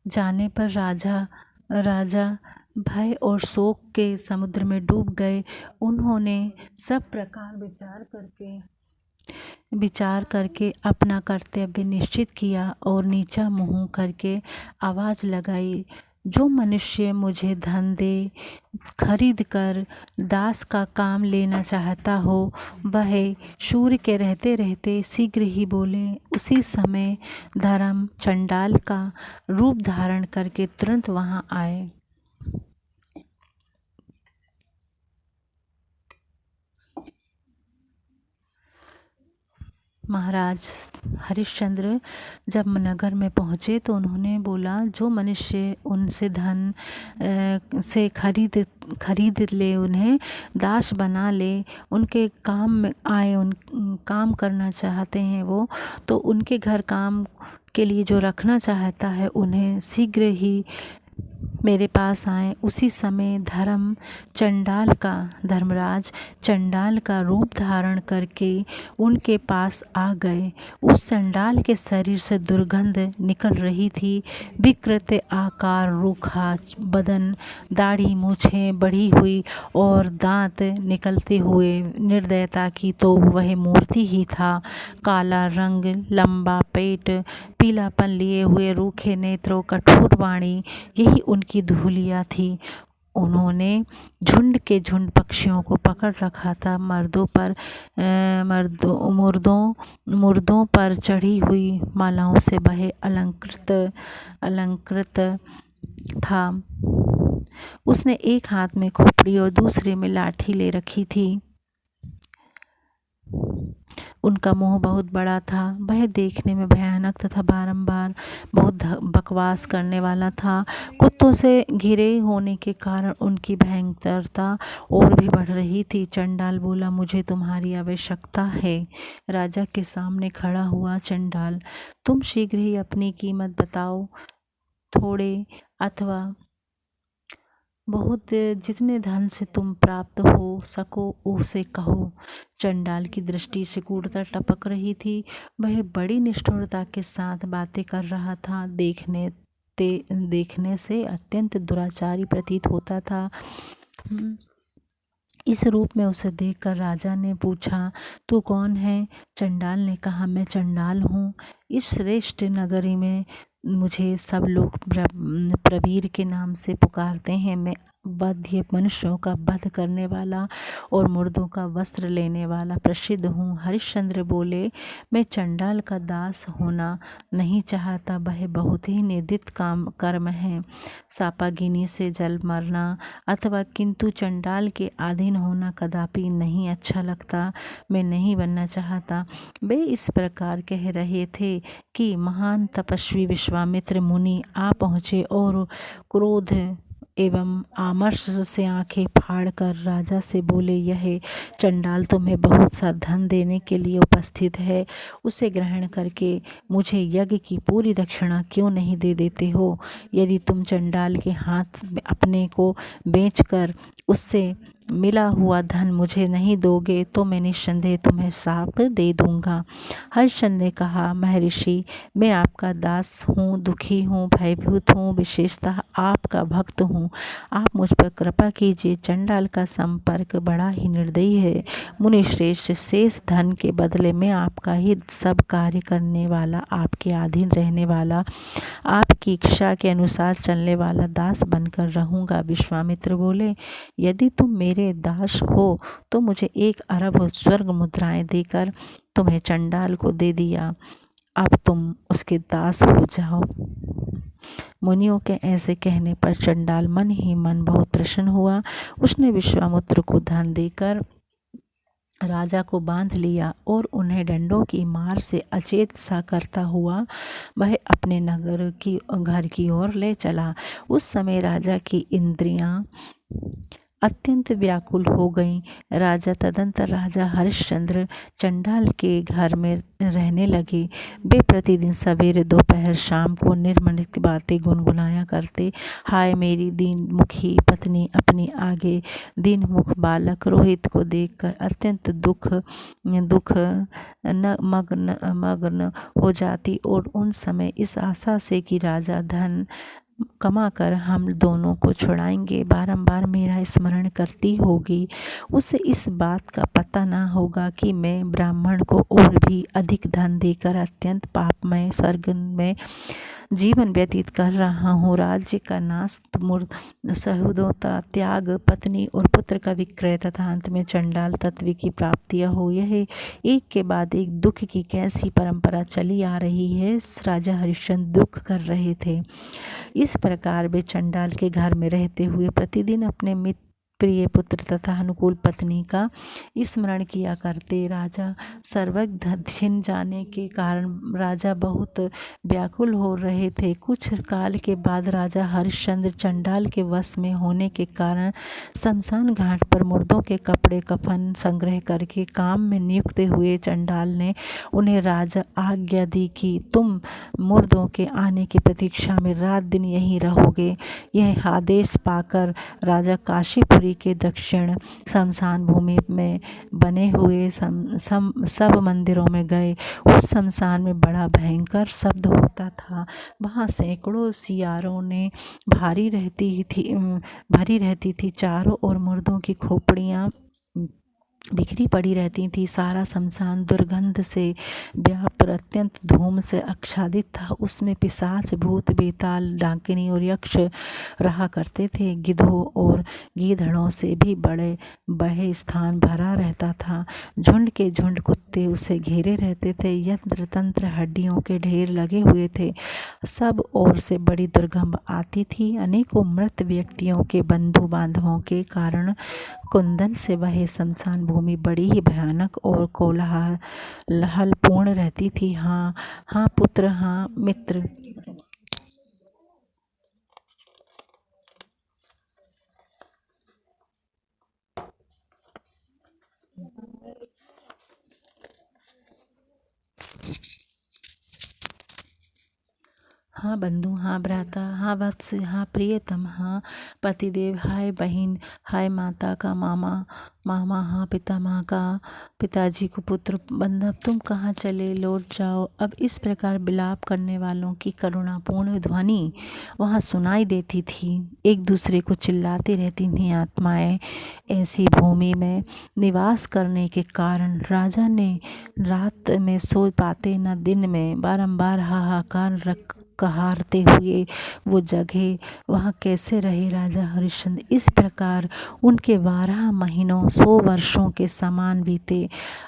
जाने पर राजा भय और शोक के समुद्र में डूब गए। उन्होंने सब प्रकार विचार करके अपना कर्तव्य निश्चित किया और नीचा मुँह करके आवाज़ लगाई, जो मनुष्य मुझे धन दे खरीद कर दास का काम लेना चाहता हो, वह सूर्य के रहते रहते शीघ्र ही बोले। उसी समय धर्म चंडाल का रूप धारण करके तुरंत वहाँ आए। महाराज हरिश्चंद्र जब नगर में पहुँचे तो उन्होंने बोला, जो मनुष्य उनसे धन से खरीद ले, उन्हें दास बना ले, उनके काम में आए, उन काम करना चाहते हैं वो, तो उनके घर काम के लिए जो रखना चाहता है उन्हें शीघ्र ही मेरे पास आए। उसी समय धर्मराज चंडाल का रूप धारण करके उनके पास आ गए। उस चंडाल के शरीर से दुर्गंध निकल रही थी। विकृत आकार, रूखा बदन, दाढ़ी मूछें बढ़ी हुई और दांत निकलते हुए निर्दयता की तो वह मूर्ति ही था। काला रंग, लंबा पेट, पीलापन लिए हुए रूखे नेत्रों, कठोर वाणी, यही उनकी धूलिया थी। उन्होंने झुंड के झुंड पक्षियों को पकड़ रखा था। मुर्दों पर चढ़ी हुई मालाओं से वह अलंकृत था। उसने एक हाथ में खोपड़ी और दूसरे में लाठी ले रखी थी। उनका मुंह बहुत बड़ा था। वह देखने में भयानक तथा बारंबार बहुत बकवास करने वाला था। कुत्तों से घिरे होने के कारण उनकी भयंकरता और भी बढ़ रही थी। चंडाल बोला, मुझे तुम्हारी आवश्यकता है। राजा के सामने खड़ा हुआ चंडाल, तुम शीघ्र ही अपनी कीमत बताओ, थोड़े अथवा बहुत, जितने धन से तुम प्राप्त हो सको उसे कहो। चंडाल की दृष्टि से क्रूरता टपक रही थी। वह बड़ी निष्ठुरता के साथ बातें कर रहा था। देखने से अत्यंत दुराचारी प्रतीत होता था। इस रूप में उसे देखकर राजा ने पूछा, तू कौन है? चंडाल ने कहा, मैं चंडाल हूँ। इस श्रेष्ठ नगरी में मुझे सब लोग प्रवीर के नाम से पुकारते हैं। मैं वध्य मनुष्यों का वध करने वाला और मुर्दों का वस्त्र लेने वाला प्रसिद्ध हूँ। हरिश्चंद्र बोले, मैं चंडाल का दास होना नहीं चाहता, वह बहुत ही निंदित कर्म है। सापागिनी से जल मरना अथवा किंतु चंडाल के अधीन होना कदापि नहीं अच्छा लगता। मैं नहीं बनना चाहता। वे इस प्रकार कह रहे थे कि महान तपस्वी विश्वामित्र मुनि आ पहुँचे और क्रोध एवं आमर्ष से आंखें फाड़कर राजा से बोले, यह चंडाल तुम्हें बहुत सा धन देने के लिए उपस्थित है। उसे ग्रहण करके मुझे यज्ञ की पूरी दक्षिणा क्यों नहीं दे देते हो? यदि तुम चंडाल के हाथ में अपने को बेचकर उससे मिला हुआ धन मुझे नहीं दोगे तो मैं निस्संदेह तुम्हें शाप दे दूंगा। हरिश्चंद्र ने कहा, महर्षि, मैं आपका दास हूँ, दुखी हूँ, भयभीत हूँ, विशेषतः आपका भक्त हूँ। आप मुझ पर कृपा कीजिए। चंडाल का संपर्क बड़ा ही निर्दयी है। मुनि श्रेष्ठ, शेष धन के बदले में आपका ही सब कार्य करने वाला, आपके अधीन रहने वाला, आपकी इच्छा के अनुसार चलने वाला दास बनकर रहूँगा। विश्वामित्र बोले, यदि तुम मेरे दास हो तो मुझे 1 अरब स्वर्ग मुद्राएं देकर तुम्हें चंडाल को दे दिया। अब तुम उसके दास हो जाओ। मुनियों के ऐसे कहने पर चंडाल मन ही मन बहुत प्रसन्न हुआ। उसने विश्वामित्र को धन देकर राजा को बांध लिया और उन्हें डंडों की मार से अचेत सा करता हुआ वह अपने घर की ओर ले चला। उस समय राजा की इंद्रियां अत्यंत व्याकुल हो गईं। तदंतर राजा हरिश्चंद्र चंडाल के घर में रहने लगे। वे प्रतिदिन सवेरे दोपहर शाम को निर्मलित बातें गुनगुनाया करते। हाय मेरी दीनमुखी पत्नी अपनी आगे दीनमुख बालक रोहित को देखकर अत्यंत दुख दुख न मग्न हो जाती और उन समय इस आशा से कि राजा धन कमा कर हम दोनों को छुड़ाएंगे बारंबार मेरा स्मरण करती होगी। उसे इस बात का पता न होगा कि मैं ब्राह्मण को और भी अधिक धन देकर अत्यंत पापमय स्वर्ग में जीवन व्यतीत कर रहा हूँ। राज्य का नाश, सहोदरता त्याग, पत्नी और पुत्र का विक्रय तथा अंत में चंडाल तत्व की प्राप्तियाँ हो, यह एक के बाद एक दुख की कैसी परंपरा चली आ रही है। राजा हरिश्चंद्र दुख कर रहे थे। इस प्रकार वे चंडाल के घर में रहते हुए प्रतिदिन अपने मित्र प्रिय पुत्र तथा अनुकूल पत्नी का स्मरण किया करते। राजा सर्वज्ञ छिन जाने के कारण राजा बहुत व्याकुल हो रहे थे। कुछ काल के बाद राजा हरिश्चंद्र चंडाल के वश में होने के कारण शमशान घाट पर मुर्दों के कपड़े कफन संग्रह करके काम में नियुक्त हुए। चंडाल ने उन्हें राजा आज्ञा दी कि तुम मुर्दों के आने की प्रतीक्षा में रात दिन यहीं रहोगे। यह आदेश पाकर राजा काशीपुरी के दक्षिण शमशान भूमि में बने हुए सब मंदिरों में गए। उस शमशान में बड़ा भयंकर शब्द होता था। वहाँ सैकड़ों सियारों ने भरी रहती थी। चारों ओर मुर्दों की खोपड़ियाँ बिखरी पड़ी रहती थी। सारा शमशान दुर्गंध से व्याप्त और अत्यंत धूम से आच्छादित था। उसमें पिशाच, भूत, बेताल, डाकिनी और यक्ष रहा करते थे। गिद्धों और गीदड़ों से भी बड़े बहे स्थान भरा रहता था। झुंड के झुंड कुत्ते उसे घेरे रहते थे। यंत्र तंत्र हड्डियों के ढेर लगे हुए थे। सब ओर से बड़ी दुर्गंध आती थी। अनेकों मृत व्यक्तियों के बंधु बांधवों के कारण कुंदन से वह शमशान भूमि बड़ी ही भयानक और कोलाहलपूर्ण रहती थी। हाँ हाँ पुत्र, हाँ मित्र। हाँ बंधु, हाँ भ्राता, हाँ वत्स, हाँ प्रियतम, हाँ पतिदेव, हाय बहन, हाय माता का मामा, हाँ पितामह का, पिताजी को पुत्र, बंधव तुम कहाँ चले, लौट जाओ। अब इस प्रकार विलाप करने वालों की करुणापूर्ण ध्वनि वहाँ सुनाई देती थी। एक दूसरे को चिल्लाती रहती थीं आत्माएं। ऐसी भूमि में निवास करने के कारण राजा ने रात में सो पाते न दिन में बारंबार हाहाकार कहारते हुए वो जगह वहाँ कैसे रहे। राजा हरिश्चंद्र इस प्रकार उनके 12 महीनों 100 वर्षों के समान बीते।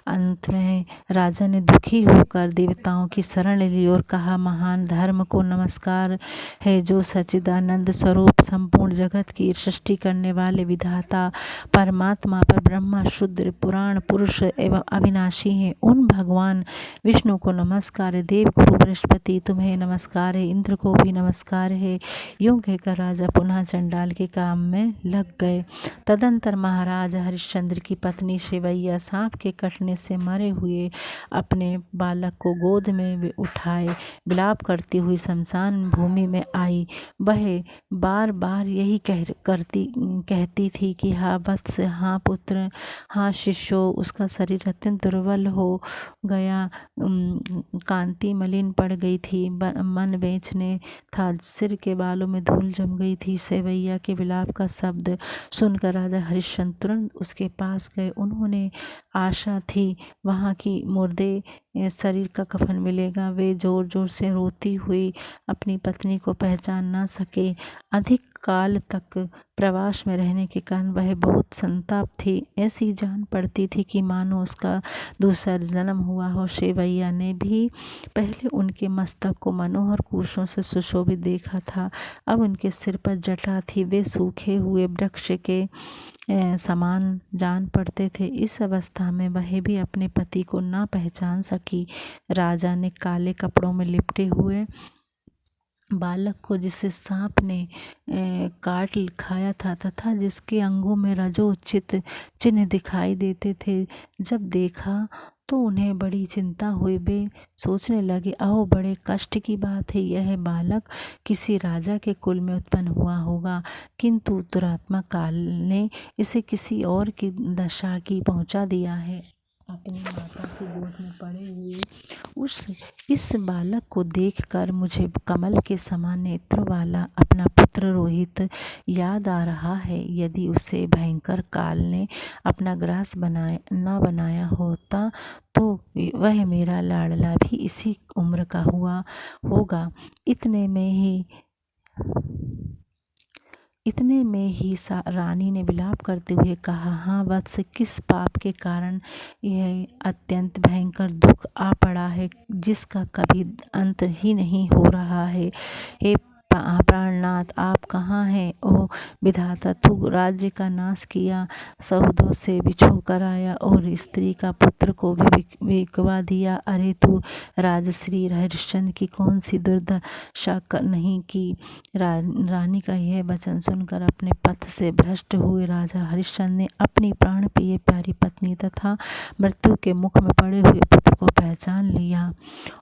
अंत में राजा ने दुखी होकर देवताओं की शरण ली और कहा, महान धर्म को नमस्कार है जो सच्चिदानंद स्वरूप संपूर्ण जगत की सृष्टि करने वाले विधाता परमात्मा पर ब्रह्मा शुद्र पुराण पुरुष एवं अविनाशी हैं। उन भगवान विष्णु को नमस्कार है। देव गुरु बृहस्पति तुम्हें नमस्कार है। इंद्र को भी नमस्कार है। यूं कहकर राजा पुनः चंडाल के काम में लग गए। तदंतर महाराज हरिश्चंद्र की पत्नी शिवैया सांप के कटने से मरे हुए अपने बालक को गोद में उठाए विलाप करती हुई शमशान भूमि में आई। वह बार बार यही कहती थी कि हाँ वत्स, हाँ पुत्र, हाँ शिष्यो। उसका शरीर अत्यंत दुर्बल हो गया, कांति मलिन पड़ गई थी, मन बेचने था, सिर के बालों में धूल जम गई थी। सेवैया के विलाप का शब्द सुनकर राजा हरिश्चंद्र तुरंत उसके पास गए। उन्होंने आशा थी वहाँ की मुर्दे शरीर का कफन मिलेगा। वे जोर जोर से रोती हुई अपनी पत्नी को पहचान ना सके। अधिक काल तक प्रवास में रहने के कारण वह बहुत संताप थी। ऐसी जान पड़ती थी कि मानो उसका दूसरा जन्म हुआ हो। शिवैया ने भी पहले उनके मस्तक को मनोहर कुशों से सुशोभित देखा था। अब उनके सिर पर जटा थी। वे सूखे हुए वृक्ष के समान जान पड़ते थे। इस अवस्था में वह भी अपने पति को ना पहचान सकी। राजा ने काले कपड़ों में लिपटे हुए बालक को जिसे सांप ने काट खाया था तथा जिसके अंगों में रजोचित चिन्ह दिखाई देते थे, जब देखा तो उन्हें बड़ी चिंता हुई। वे सोचने लगे, अहो बड़े कष्ट की बात है, यह बालक किसी राजा के कुल में उत्पन्न हुआ होगा, किंतु दुरात्मा काल ने इसे किसी और की दशा की पहुंचा दिया है। अपनी माता की गोद में पड़े हुए इस बालक को देखकर मुझे कमल के समान नेत्रों वाला अपना पुत्र रोहित याद आ रहा है। यदि उसे भयंकर काल ने अपना ग्रास न बनाया होता तो वह मेरा लाडला भी इसी उम्र का हुआ होगा। इतने में ही रानी ने विलाप करते हुए कहा, हाँ वत्स, किस पाप के कारण यह अत्यंत भयंकर दुख आ पड़ा है, जिसका कभी अंत ही नहीं हो रहा है। हे प्राणनाथ, आप कहाँ हैं? ओह विधाता, तू राज्य का नाश किया, सहोदर से बिछो कर आया और स्त्री का पुत्र को भी बिकवा दिया। अरे तू राजश्री हरिश्चंद्र की कौन सी दुर्दशा नहीं की। रानी का यह वचन सुनकर अपने पथ से भ्रष्ट हुए राजा हरिश्चंद्र ने अपनी प्राण प्रिय प्यारी पत्नी तथा मृत्यु के मुख में पड़े हुए पुत्र को पहचान लिया।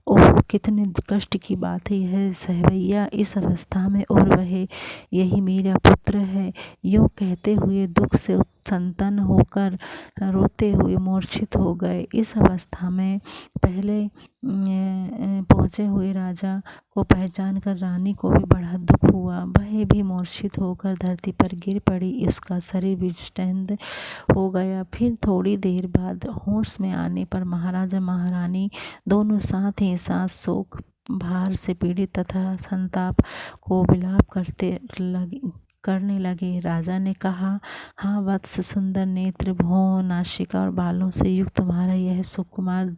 ओह कितने कष्ट की बात है यह सहवैया इस अवस्था में, और वह यही मेरा पुत्र है। यूँ कहते हुए दुख से संतन होकर रोते हुए मूर्छित हो गए। इस अवस्था में पहले पहुँचे हुए राजा को पहचान कर रानी को भी बड़ा दुख हुआ। वह भी मूर्छित होकर धरती पर गिर पड़ी। उसका शरीर विष्टंद हो गया। फिर थोड़ी देर बाद होश में आने पर महाराजा महारानी दोनों साथ ही साथ शोक भार से पीड़ित तथा संताप को विलाप करने लगे। राजा ने कहा, हाँ वत्स, सुंदर नेत्र, भौं, नासिका और बालों से युक्त तुम्हारा यह सुकुमार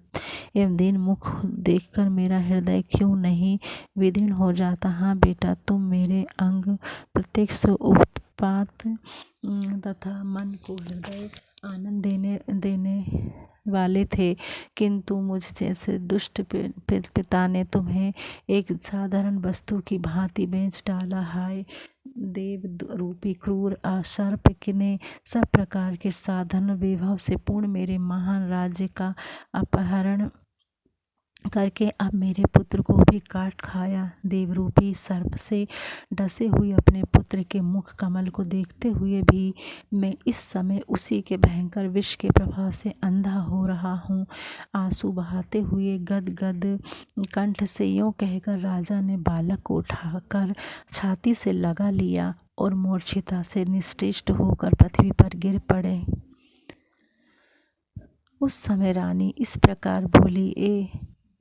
एवं दीन मुख देखकर मेरा हृदय क्यों नहीं विदीर्ण हो जाता। हाँ बेटा, तुम मेरे अंग प्रत्येक से उत्पात तथा मन को हृदय आनंद देने वाले थे, किंतु मुझ जैसे दुष्ट पिता ने तुम्हें एक साधारण वस्तु की भांति बेच डाला। हाय देव रूपी क्रूर सर्प ने सब प्रकार के साधन वैभव से पूर्ण मेरे महान राज्य का अपहरण करके अब मेरे पुत्र को भी काट खाया। देवरूपी सर्प से डसे हुए अपने पुत्र के मुख कमल को देखते हुए भी मैं इस समय उसी के भयंकर विष के प्रभाव से अंधा हो रहा हूँ। आंसू बहाते हुए गदगद कंठ से यूँ कहकर राजा ने बालक को उठाकर छाती से लगा लिया और मूर्छिता से निश्चेष्ट होकर पृथ्वी पर गिर पड़े। उस समय रानी इस प्रकार बोली,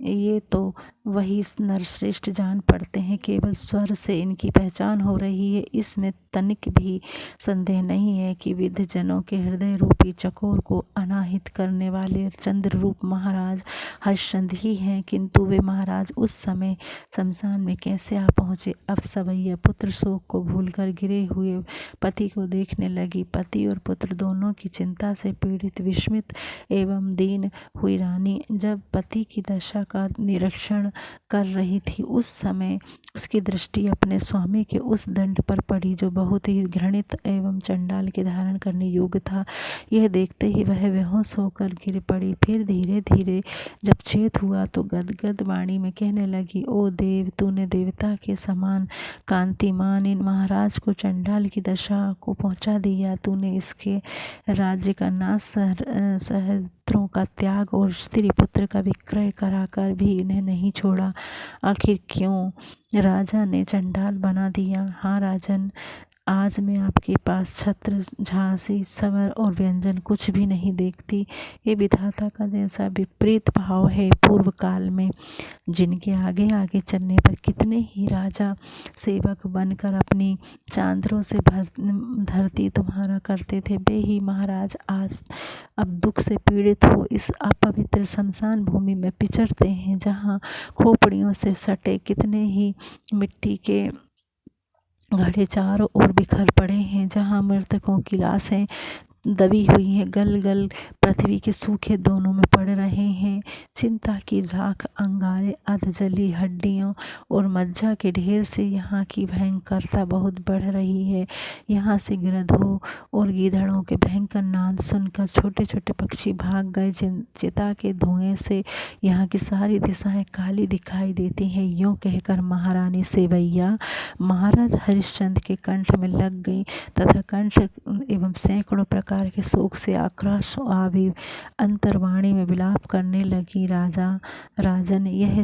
ये तो वही नरश्रेष्ठ जान पड़ते हैं, केवल स्वर से इनकी पहचान हो रही है। इसमें तनिक भी संदेह नहीं है कि विद्ध जनों के हृदय रूपी चकोर को अनाहित करने वाले चंद्र रूप महाराज हरिश्चंद्र ही हैं। किंतु वे महाराज उस समय शमशान में कैसे आ पहुँचे? अब सवैया पुत्र शोक को भूलकर गिरे हुए पति को देखने लगी। पति और पुत्र दोनों की चिंता से पीड़ित, विस्मित एवं दीन हुई रानी जब पति की दशा का निरीक्षण कर रही थी, उस समय उसकी दृष्टि अपने स्वामी के उस दंड पर पड़ी जो बहुत ही घृणित एवं चंडाल के धारण करने योग्य था। यह देखते ही वह बेहोश होकर गिर पड़ी। फिर धीरे धीरे जब चेत हुआ तो गदगद वाणी में कहने लगी, ओ देव, तूने देवता के समान कांतिमान इन महाराज को चंडाल की दशा को पहुंचा दिया। तूने इसके राज्य का नाश, सहस्त्रों का त्याग और स्त्री पुत्र का विक्रय कराकर भी इन्हें नहीं छोड़ा। आखिर क्यों राजा ने चंडाल बना दिया? हाँ राजन, आज मैं आपके पास छत्र, झांसी, सवर और व्यंजन कुछ भी नहीं देखती। ये विधाता का जैसा विपरीत भाव है। पूर्व काल में जिनके आगे आगे चलने पर कितने ही राजा सेवक बनकर अपनी चांदरों से धरती तुम्हारा करते थे, वे ही महाराज आज अब दुख से पीड़ित हो इस अपवित्र शमशान भूमि में पिचरते हैं, जहाँ खोपड़ियों से सटे कितने ही मिट्टी के घड़े चारों ओर बिखर पड़े हैं, जहाँ मृतकों की लाशें दबी हुई हैं, गल गल पृथ्वी के सूखे दोनों में पड़ रहे हैं। चिंता की राख, अंगारे, अधजली हड्डियों और मज्जा के ढेर से यहाँ की भयंकरता बहुत बढ़ रही है। यहाँ से गिरधों और गीदड़ों के भयंकर नाद सुनकर छोटे छोटे पक्षी भाग गए। चिता के धुएं से यहाँ की सारी दिशाएं काली दिखाई देती हैं। यूं कहकर महारानी सेवैया महाराज हरिश्चंद्र के कंठ में लग गई तथा कंठ एवं सैकड़ों प्रकार के शोक से आक्रोश आविव अंतर्वाणी में विलाप करने लगी। राजन, यह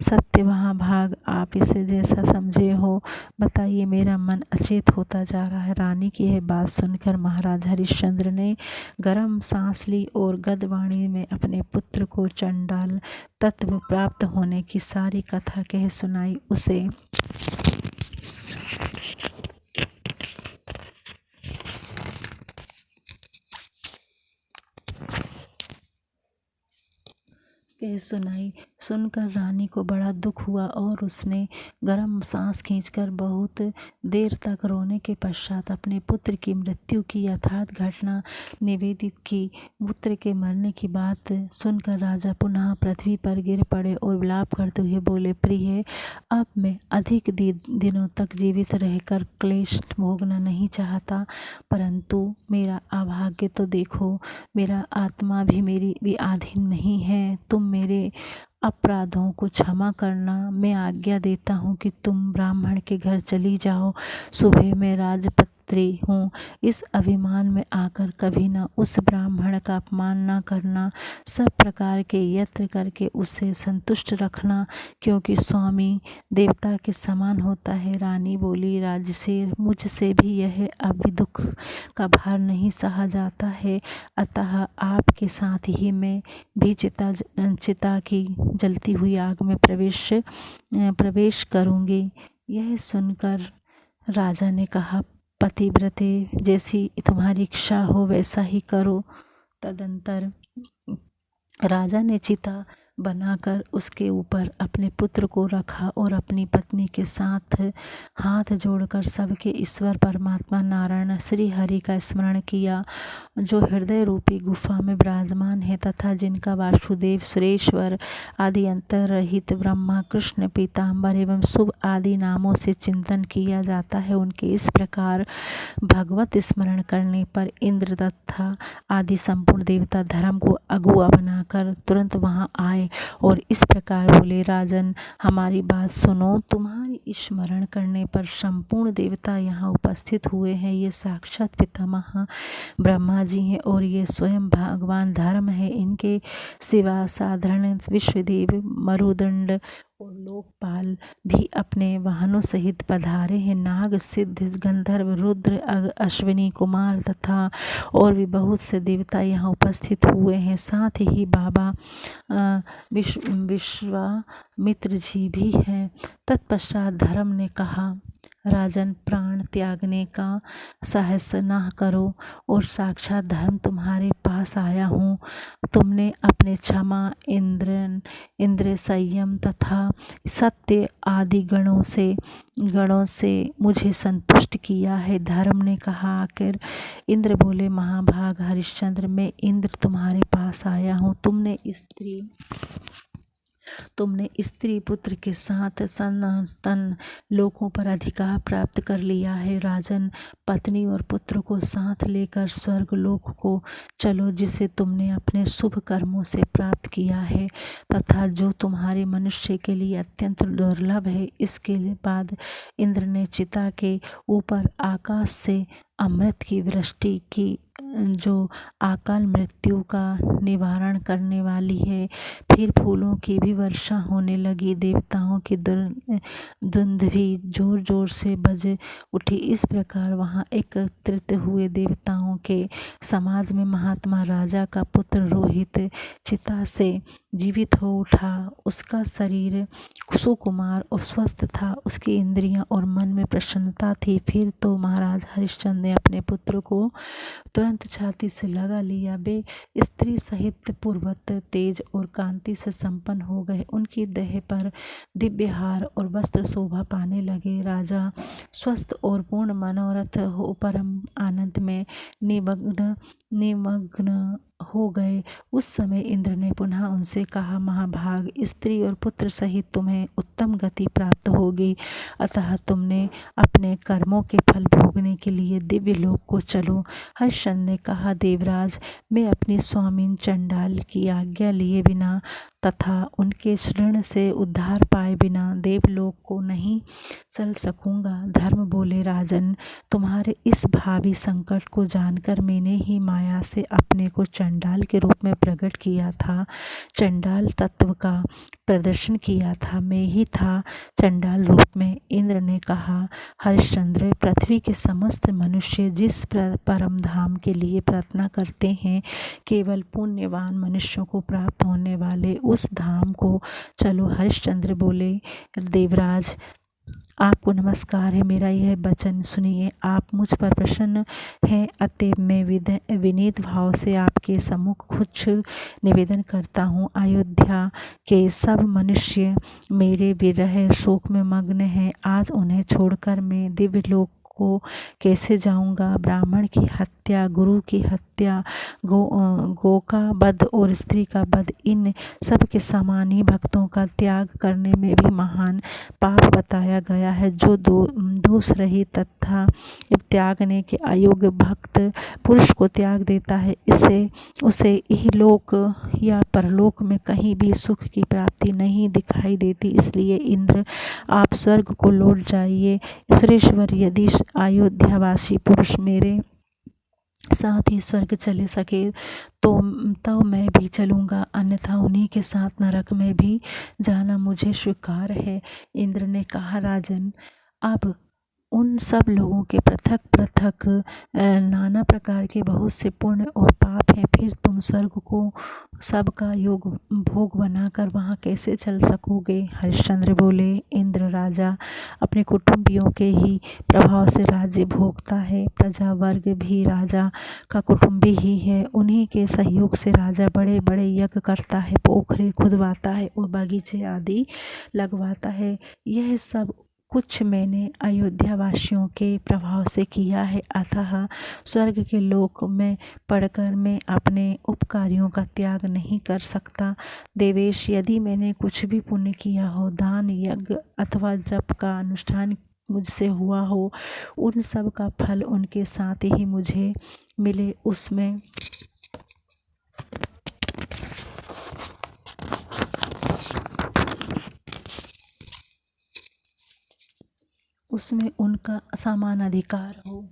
सत्य महाभाग, आप इसे जैसा समझे हो बताइए, मेरा मन अचेत होता जा रहा है। रानी की यह बात सुनकर महाराज हरिश्चंद्र ने गरम सांस ली और गदवाणी में अपने पुत्र को चंडाल तत्व प्राप्त होने की सारी कथा कह सुनाई। उसे सुनकर रानी को बड़ा दुख हुआ और उसने गरम सांस खींचकर बहुत देर तक रोने के पश्चात अपने पुत्र की मृत्यु की यथार्थ घटना निवेदित की। पुत्र के मरने की बात सुनकर राजा पुनः पृथ्वी पर गिर पड़े और विलाप करते हुए बोले, प्रिय, अब मैं अधिक दिनों तक जीवित रहकर क्लेश भोगना नहीं चाहता, परंतु मेरा अभाग्य तो देखो, मेरा आत्मा भी मेरी भी अधीन नहीं है। तुम मेरे अपराधों को क्षमा करना। मैं आज्ञा देता हूँ कि तुम ब्राह्मण के घर चली जाओ। सुबह मैं राजपत्री हूँ, इस अभिमान में आकर कभी न उस ब्राह्मण का अपमान न करना। सब प्रकार के यत्न करके उसे संतुष्ट रखना, क्योंकि स्वामी देवता के समान होता है। रानी बोली, राजसेर, मुझसे भी यह अभी दुख का भार नहीं सहा जाता है, अतः आपके साथ ही मैं भी चिता की जलती हुई आग में प्रवेश करूंगी। यह सुनकर राजा ने कहा, पतिव्रते, जैसी तुम्हारी इच्छा हो वैसा ही करो। तदंतर राजा ने चिता बनाकर उसके ऊपर अपने पुत्र को रखा और अपनी पत्नी के साथ हाथ जोड़कर सबके ईश्वर परमात्मा नारायण श्री हरि का स्मरण किया, जो हृदय रूपी गुफा में विराजमान है तथा जिनका वासुदेव, सुरेश्वर आदि अंतरहित ब्रह्मा, कृष्ण, पीताम्बर एवं शुभ आदि नामों से चिंतन किया जाता है। उनके इस प्रकार भगवत स्मरण करने पर इंद्र तथा आदि संपूर्ण देवता धर्म को अगुआ बनाकर तुरंत वहां आए और इस प्रकार बोले, राजन, हमारी बात सुनो। तुम्हारी स्मरण करने पर संपूर्ण देवता यहाँ उपस्थित हुए हैं। ये साक्षात पितामह ब्रह्मा जी हैं और ये स्वयं भगवान धर्म है। इनके सिवा साधारण विश्वदेव, मरुदंड और लोकपाल भी अपने वाहनों सहित पधारे हैं। नाग, सिद्ध, गंधर्व, रुद्र, अश्विनी कुमार तथा और भी बहुत से देवता यहाँ उपस्थित हुए हैं। साथ ही बाबा विश्वामित्र जी भी हैं। तत्पश्चात धर्म ने कहा, राजन, प्राण त्यागने का साहस न करो और साक्षात धर्म तुम्हारे पास आया हूँ। तुमने अपने क्षमा, इंद्र, संयम तथा सत्य आदि गणों से मुझे संतुष्ट किया है। धर्म ने कहा, आखिर इंद्र बोले, महाभाग हरिश्चंद्र, मैं इंद्र तुम्हारे पास आया हूँ। तुमने स्त्री पुत्र के साथ सनातन लोकों पर अधिकार प्राप्त कर लिया है। राजन, पत्नी और पुत्र को साथ लेकर स्वर्ग लोक को चलो, जिसे तुमने अपने शुभ कर्मों से प्राप्त किया है तथा जो तुम्हारे मनुष्य के लिए अत्यंत दुर्लभ है। इसके बाद इंद्र ने चिता के ऊपर आकाश से अमृत की वृष्टि की, जो अकाल मृत्यु का निवारण करने वाली है। फिर फूलों की भी वर्षा होने लगी। देवताओं की धुंध भी जोर जोर से बज उठी। इस प्रकार वहां एकत्रित हुए देवताओं के समाज में महात्मा राजा का पुत्र रोहित चिता से जीवित हो उठा। उसका शरीर सुकुमार और स्वस्थ था, उसकी इंद्रियां और मन में प्रसन्नता थी। फिर तो महाराज हरिश्चंद्र ने अपने पुत्र को तुरंत तुरंत छाती से लगा लिया। वे स्त्री सहित पूर्वत तेज और कांति से संपन्न हो गए। उनकी देह पर दिव्य हार और वस्त्र शोभा पाने लगे। राजा स्वस्थ और पूर्ण मनोरथ हो परम आनंद में निमग्न हो गए। उस समय इंद्र ने पुनः उनसे कहा, महाभाग, स्त्री और पुत्र सहित तुम्हें उत्तम गति प्राप्त होगी, अतः तुमने अपने कर्मों के फल भोगने के लिए दिव्य लोक को चलो। हरिश्चंद्र ने कहा, देवराज, मैं अपनी स्वामिन चंडाल की आज्ञा लिए बिना तथा उनके ऋण से उद्धार पाए बिना देवलोक को नहीं चल सकूंगा। धर्म बोले, राजन, तुम्हारे इस भावी संकट को जानकर मैंने ही माया से अपने को चंडाल के रूप में प्रकट किया था, चंडाल तत्व का प्रदर्शन किया था, मैं ही था चंडाल रूप में। इंद्र ने कहा, हरिश्चंद्र, पृथ्वी के समस्त मनुष्य जिस परम धाम के लिए प्रार्थना करते हैं, केवल पुण्यवान मनुष्यों को प्राप्त होने वाले उस धाम को चलो। हरिश्चंद्र बोले, देवराज, आपको नमस्कार है, मेरा यह वचन सुनिए। आप मुझ पर प्रसन्न हैं, अतएव मैं विनीत भाव से आपके सम्मुख कुछ निवेदन करता हूँ। अयोध्या के सब मनुष्य मेरे विरह शोक में मग्न हैं। आज उन्हें छोड़कर मैं दिव्य लोक को कैसे जाऊंगा। ब्राह्मण की हत्या, गुरु की हत्या, गो का वध और स्त्री का वध, इन सब के समान ही भक्तों का त्याग करने में भी महान पाप बताया गया है। जो दोष रहित तथा त्यागने के अयोग्य भक्त पुरुष को त्याग देता है, उसे इहलोक या परलोक में कहीं भी सुख की प्राप्ति नहीं दिखाई देती। इसलिए इंद्र, आप स्वर्ग को लौट जाइए। सुरेश्वर, यदि अयोध्यावासी पुरुष मेरे साथ ही स्वर्ग चले सके तो मैं भी चलूँगा, अन्यथा उन्हीं के साथ नरक में भी जाना मुझे स्वीकार है। इंद्र ने कहा, राजन, अब उन सब लोगों के पृथक पृथक नाना प्रकार के बहुत से पुण्य और पाप हैं, फिर तुम स्वर्ग को सबका योग भोग बनाकर वहाँ कैसे चल सकोगे। हरिश्चंद्र बोले, इंद्र, राजा अपने कुटुंबियों के ही प्रभाव से राज्य भोगता है। प्रजा वर्ग भी राजा का कुटुंबी ही है। उन्हीं के सहयोग से राजा बड़े बड़े यज्ञ करता है, पोखरे खुदवाता है और बगीचे आदि लगवाता है। यह सब कुछ मैंने अयोध्या वासियों के प्रभाव से किया है, अतः स्वर्ग के लोक में पढ़कर मैं अपने उपकारियों का त्याग नहीं कर सकता। देवेश, यदि मैंने कुछ भी पुण्य किया हो, दान, यज्ञ अथवा जप का अनुष्ठान मुझसे हुआ हो, उन सब का फल उनके साथ ही मुझे मिले, उसमें उनका समान अधिकार हो।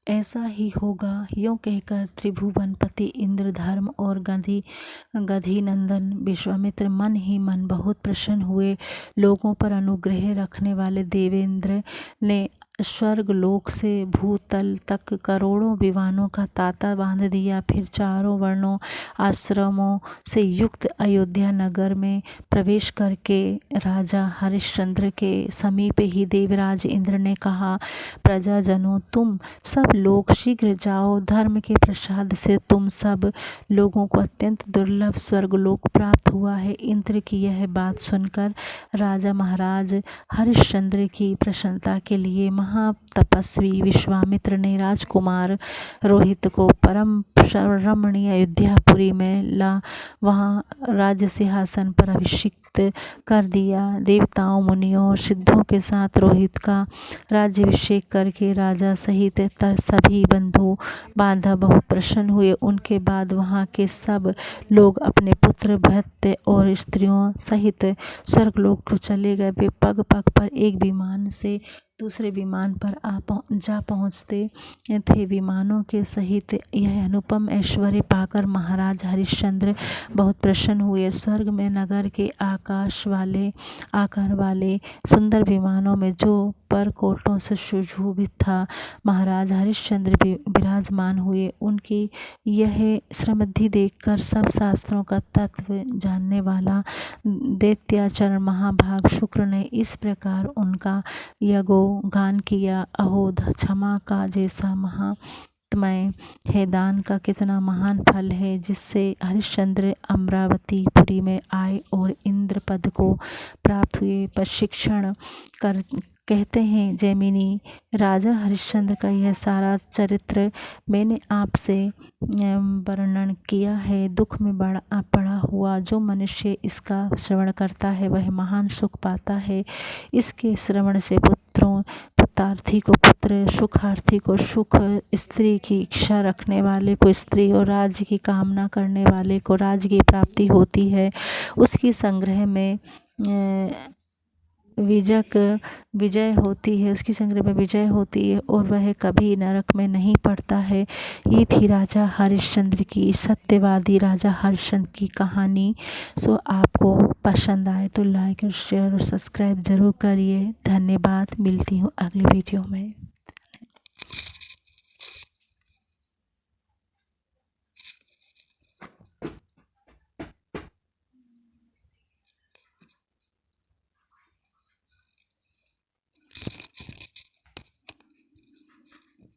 ऐसा ही होगा। यूँ कहकर त्रिभुवनपति इंद्र, धर्म और गधी नंदन विश्वामित्र मन ही मन बहुत प्रसन्न हुए। लोगों पर अनुग्रह रखने वाले देवेंद्र ने स्वर्ग लोक से भूतल तक करोड़ों विमानों का तांता बांध दिया। फिर चारों वर्णों आश्रमों से युक्त अयोध्या नगर में प्रवेश करके राजा हरिश्चंद्र के समीप ही देवराज इंद्र ने कहा, प्रजाजनों, तुम सब लोग शीघ्र जाओ। धर्म के प्रसाद से तुम सब लोगों को अत्यंत दुर्लभ स्वर्गलोक प्राप्त हुआ है। इंद्र की यह बात सुनकर राजा महाराज हरिश्चंद्र की प्रसन्नता के लिए महातपस्वी विश्वामित्र ने राजकुमार रोहित को परम रमणीय अयोध्यापुरी में ला वहाँ राज्य सिंहासन पर अभिषिक्त कर दिया। देवताओं, मुनियों और सिद्धों के साथ रोहित का राज्याभिषेक करके राजा सहित सभी बंधु बांधव बहुत प्रसन्न हुए। उनके बाद वहाँ के सब लोग अपने पुत्र, भृत्य और स्त्रियों सहित स्वर्गलोक को चले गए। वे पग पग पर एक विमान से दूसरे विमान पर जा पहुँचते थे। विमानों के सहित यह अनुपम ऐश्वर्य पाकर महाराज हरिश्चंद्र बहुत प्रसन्न हुए। स्वर्ग में नगर के आकार वाले सुंदर विमानों में जो ऊपर कोटों से सुशोभित था। महाराज हरिश्चंद्र भी विराजमान हुए। उनकी यह समृद्धि देखकर सब शास्त्रों का तत्व जानने वाला दैत्याचरण महाभाग शुक्र ने इस प्रकार उनका यज्ञोगान किया। अहो क्षमा का जैसा महात्म्य है, दान का कितना महान फल है, जिससे हरिश्चंद्र अमरावतीपुरी में आए और इंद्र पद को प्राप्त हुए। प्रशिक्षण कर कहते हैं, जैमिनी राजा हरिश्चंद्र का यह सारा चरित्र मैंने आपसे वर्णन किया है। दुख में पड़ा हुआ जो मनुष्य इसका श्रवण करता है वह महान सुख पाता है। इसके श्रवण से पुत्रार्थी को पुत्र, सुखार्थी को सुख, स्त्री की इच्छा रखने वाले को स्त्री और राज्य की कामना करने वाले को राज्य की प्राप्ति होती है। उसकी संग्रह में विजय होती है, उसकी संग्रह में विजय होती है और वह कभी नरक में नहीं पड़ता है। ये थी राजा हरिश्चंद्र की, सत्यवादी राजा हरिश्चंद्र की कहानी। सो आपको पसंद आए तो लाइक और शेयर और सब्सक्राइब ज़रूर करिए। धन्यवाद। मिलती हूँ अगली वीडियो में।